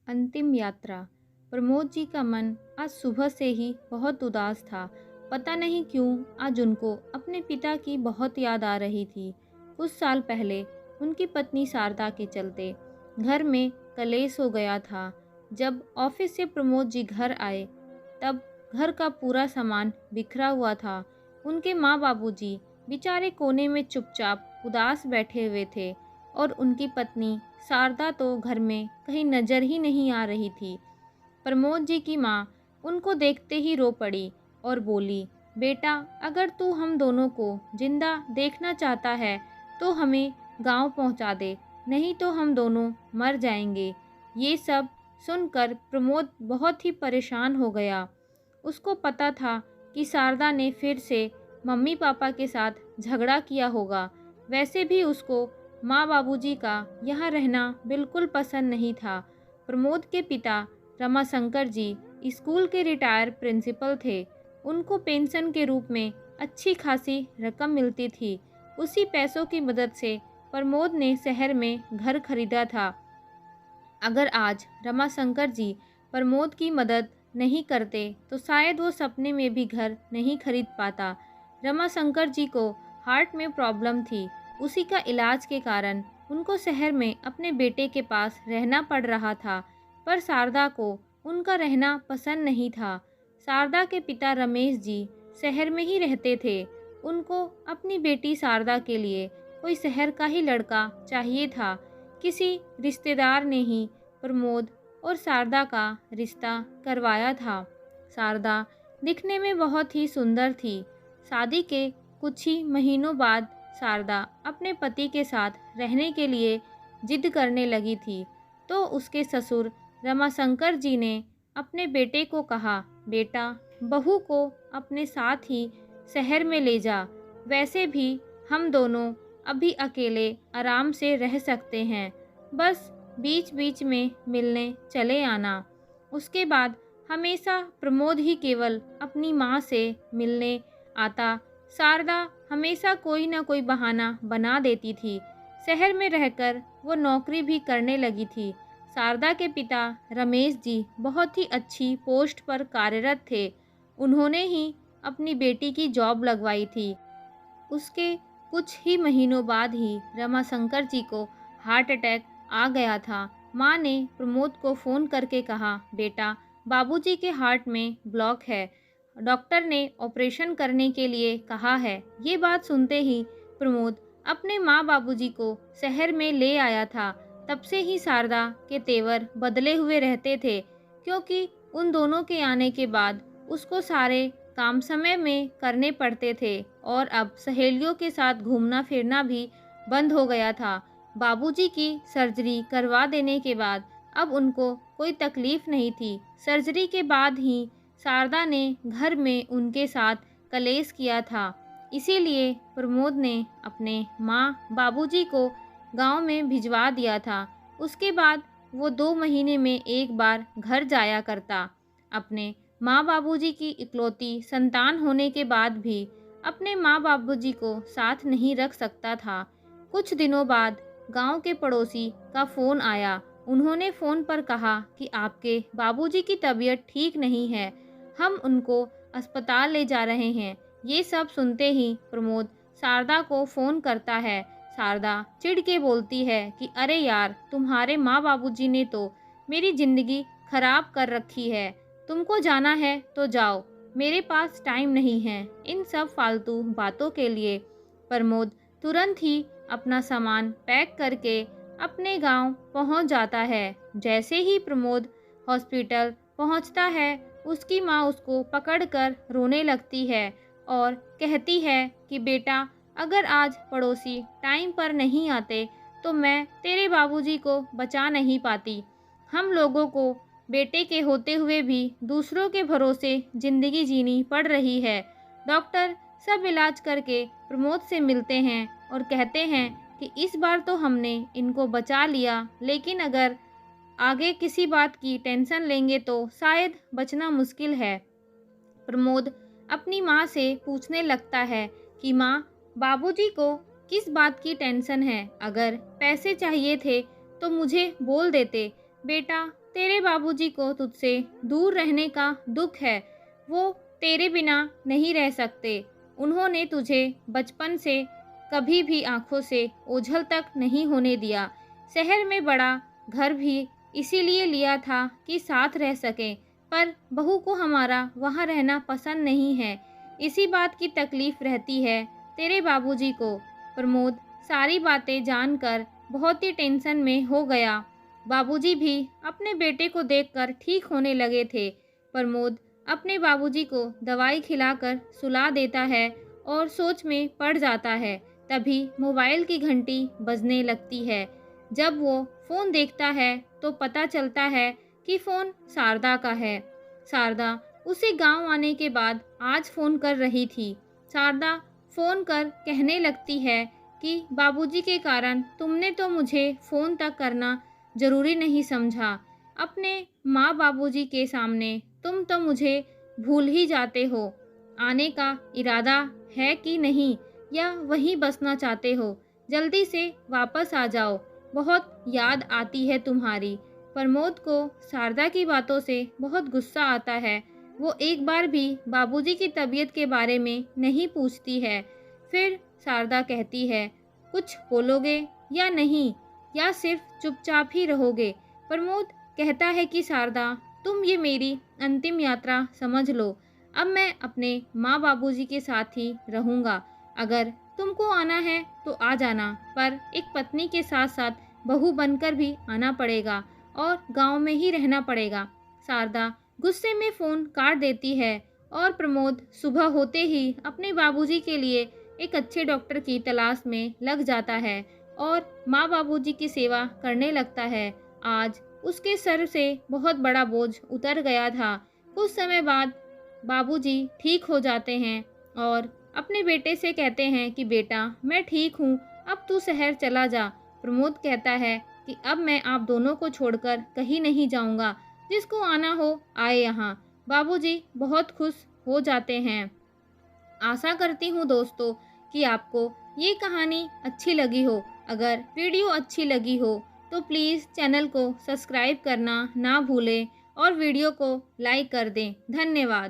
अंतिम यात्रा। प्रमोद जी का मन आज सुबह से ही बहुत उदास था। पता नहीं क्यों आज उनको अपने पिता की बहुत याद आ रही थी। कुछ साल पहले उनकी पत्नी शारदा के चलते घर में कलेश हो गया था। जब ऑफिस से प्रमोद जी घर आए तब घर का पूरा सामान बिखरा हुआ था। उनके माँ बाबूजी बेचारे कोने में चुपचाप उदास बैठे हुए थे और उनकी पत्नी शारदा तो घर में कहीं नजर ही नहीं आ रही थी। प्रमोद जी की माँ उनको देखते ही रो पड़ी और बोली, बेटा अगर तू हम दोनों को जिंदा देखना चाहता है तो हमें गांव पहुंचा दे, नहीं तो हम दोनों मर जाएंगे। ये सब सुनकर प्रमोद बहुत ही परेशान हो गया। उसको पता था कि शारदा ने फिर से मम्मी पापा के साथ झगड़ा किया होगा। वैसे भी उसको माँ बाबूजी का यहाँ रहना बिल्कुल पसंद नहीं था। प्रमोद के पिता रमाशंकर जी स्कूल के रिटायर प्रिंसिपल थे। उनको पेंशन के रूप में अच्छी खासी रकम मिलती थी। उसी पैसों की मदद से प्रमोद ने शहर में घर खरीदा था। अगर आज रमाशंकर जी प्रमोद की मदद नहीं करते तो शायद वो सपने में भी घर नहीं खरीद पाता। रमाशंकर जी को हार्ट में प्रॉब्लम थी। उसी का इलाज के कारण उनको शहर में अपने बेटे के पास रहना पड़ रहा था। पर शारदा को उनका रहना पसंद नहीं था। शारदा के पिता रमेश जी शहर में ही रहते थे। उनको अपनी बेटी शारदा के लिए कोई शहर का ही लड़का चाहिए था। किसी रिश्तेदार ने ही प्रमोद और शारदा का रिश्ता करवाया था। शारदा दिखने में बहुत ही सुंदर थी। शादी के कुछ ही महीनों बाद शारदा अपने पति के साथ रहने के लिए जिद करने लगी थी। तो उसके ससुर रमाशंकर जी ने अपने बेटे को कहा, बेटा बहू को अपने साथ ही शहर में ले जा। वैसे भी हम दोनों अभी अकेले आराम से रह सकते हैं। बस बीच बीच में मिलने चले आना। उसके बाद हमेशा प्रमोद ही केवल अपनी माँ से मिलने आता। शारदा हमेशा कोई ना कोई बहाना बना देती थी। शहर में रहकर वो नौकरी भी करने लगी थी। शारदा के पिता रमेश जी बहुत ही अच्छी पोस्ट पर कार्यरत थे। उन्होंने ही अपनी बेटी की जॉब लगवाई थी। उसके कुछ ही महीनों बाद ही रमाशंकर जी को हार्ट अटैक आ गया था। माँ ने प्रमोद को फ़ोन करके कहा, बेटा बाबूजी के हार्ट में ब्लॉक है, डॉक्टर ने ऑपरेशन करने के लिए कहा है। ये बात सुनते ही प्रमोद अपने माँ बाबूजी को शहर में ले आया था। तब से ही शारदा के तेवर बदले हुए रहते थे, क्योंकि उन दोनों के आने के बाद उसको सारे काम समय में करने पड़ते थे और अब सहेलियों के साथ घूमना फिरना भी बंद हो गया था। बाबूजी की सर्जरी करवा देने के बाद अब उनको कोई तकलीफ नहीं थी। सर्जरी के बाद ही शारदा ने घर में उनके साथ कलेश किया था। इसीलिए प्रमोद ने अपने माँ बाबूजी को गांव में भिजवा दिया था। उसके बाद वो 2 महीने में एक बार घर जाया करता। अपने माँ बाबूजी की इकलौती संतान होने के बाद भी अपने माँ बाबूजी को साथ नहीं रख सकता था। कुछ दिनों बाद गांव के पड़ोसी का फ़ोन आया। उन्होंने फ़ोन पर कहा कि आपके बाबूजी की तबीयत ठीक नहीं है, हम उनको अस्पताल ले जा रहे हैं। ये सब सुनते ही प्रमोद शारदा को फ़ोन करता है। शारदा चिढ़ के बोलती है कि अरे यार, तुम्हारे माँ बाबूजी ने तो मेरी ज़िंदगी खराब कर रखी है। तुमको जाना है तो जाओ, मेरे पास टाइम नहीं है इन सब फालतू बातों के लिए। प्रमोद तुरंत ही अपना सामान पैक करके अपने गांव पहुंच जाता है। जैसे ही प्रमोद हॉस्पिटल पहुंचता है, उसकी माँ उसको पकड़कर रोने लगती है और कहती है कि बेटा अगर आज पड़ोसी टाइम पर नहीं आते तो मैं तेरे बाबूजी को बचा नहीं पाती। हम लोगों को बेटे के होते हुए भी दूसरों के भरोसे ज़िंदगी जीनी पड़ रही है। डॉक्टर सब इलाज करके प्रमोद से मिलते हैं और कहते हैं कि इस बार तो हमने इनको बचा लिया, लेकिन अगर आगे किसी बात की टेंशन लेंगे तो शायद बचना मुश्किल है। प्रमोद अपनी माँ से पूछने लगता है कि माँ, बाबूजी को किस बात की टेंशन है? अगर पैसे चाहिए थे तो मुझे बोल देते। बेटा तेरे बाबूजी को तुझसे दूर रहने का दुख है। वो तेरे बिना नहीं रह सकते। उन्होंने तुझे बचपन से कभी भी आंखों से ओझल तक नहीं होने दिया। शहर में बड़ा घर भी इसीलिए लिया था कि साथ रह सकें, पर बहू को हमारा वहाँ रहना पसंद नहीं है। इसी बात की तकलीफ रहती है तेरे बाबूजी को। प्रमोद सारी बातें जानकर बहुत ही टेंशन में हो गया। बाबूजी भी अपने बेटे को देखकर ठीक होने लगे थे। प्रमोद अपने बाबूजी को दवाई खिलाकर सुला देता है और सोच में पड़ जाता है। तभी मोबाइल की घंटी बजने लगती है। जब वो फ़ोन देखता है तो पता चलता है कि फ़ोन शारदा का है। शारदा उसे गांव आने के बाद आज फ़ोन कर रही थी। शारदा फ़ोन कर कहने लगती है कि बाबूजी के कारण तुमने तो मुझे फ़ोन तक करना ज़रूरी नहीं समझा। अपने माँ बाबूजी के सामने तुम तो मुझे भूल ही जाते हो। आने का इरादा है कि नहीं, या वहीं बसना चाहते हो? जल्दी से वापस आ जाओ, बहुत याद आती है तुम्हारी। प्रमोद को शारदा की बातों से बहुत गुस्सा आता है। वो एक बार भी बाबूजी की तबीयत के बारे में नहीं पूछती है। फिर शारदा कहती है, कुछ बोलोगे या नहीं, या सिर्फ चुपचाप ही रहोगे? प्रमोद कहता है कि शारदा, तुम ये मेरी अंतिम यात्रा समझ लो। अब मैं अपने माँ बाबूजी के साथ ही रहूँगा। अगर तुमको आना है तो आ जाना, पर एक पत्नी के साथ साथ बहू बनकर भी आना पड़ेगा और गांव में ही रहना पड़ेगा। शारदा गुस्से में फ़ोन काट देती है और प्रमोद सुबह होते ही अपने बाबूजी के लिए एक अच्छे डॉक्टर की तलाश में लग जाता है और माँ बाबूजी की सेवा करने लगता है। आज उसके सर से बहुत बड़ा बोझ उतर गया था। कुछ समय बाद बाबूजी ठीक हो जाते हैं और अपने बेटे से कहते हैं कि बेटा, मैं ठीक हूँ, अब तू शहर चला जा। प्रमोद कहता है कि अब मैं आप दोनों को छोड़कर कहीं नहीं जाऊँगा, जिसको आना हो आए यहाँ। बाबूजी बहुत खुश हो जाते हैं। आशा करती हूँ दोस्तों कि आपको ये कहानी अच्छी लगी हो। अगर वीडियो अच्छी लगी हो तो प्लीज़ चैनल को सब्सक्राइब करना ना भूलें और वीडियो को लाइक कर दें। धन्यवाद।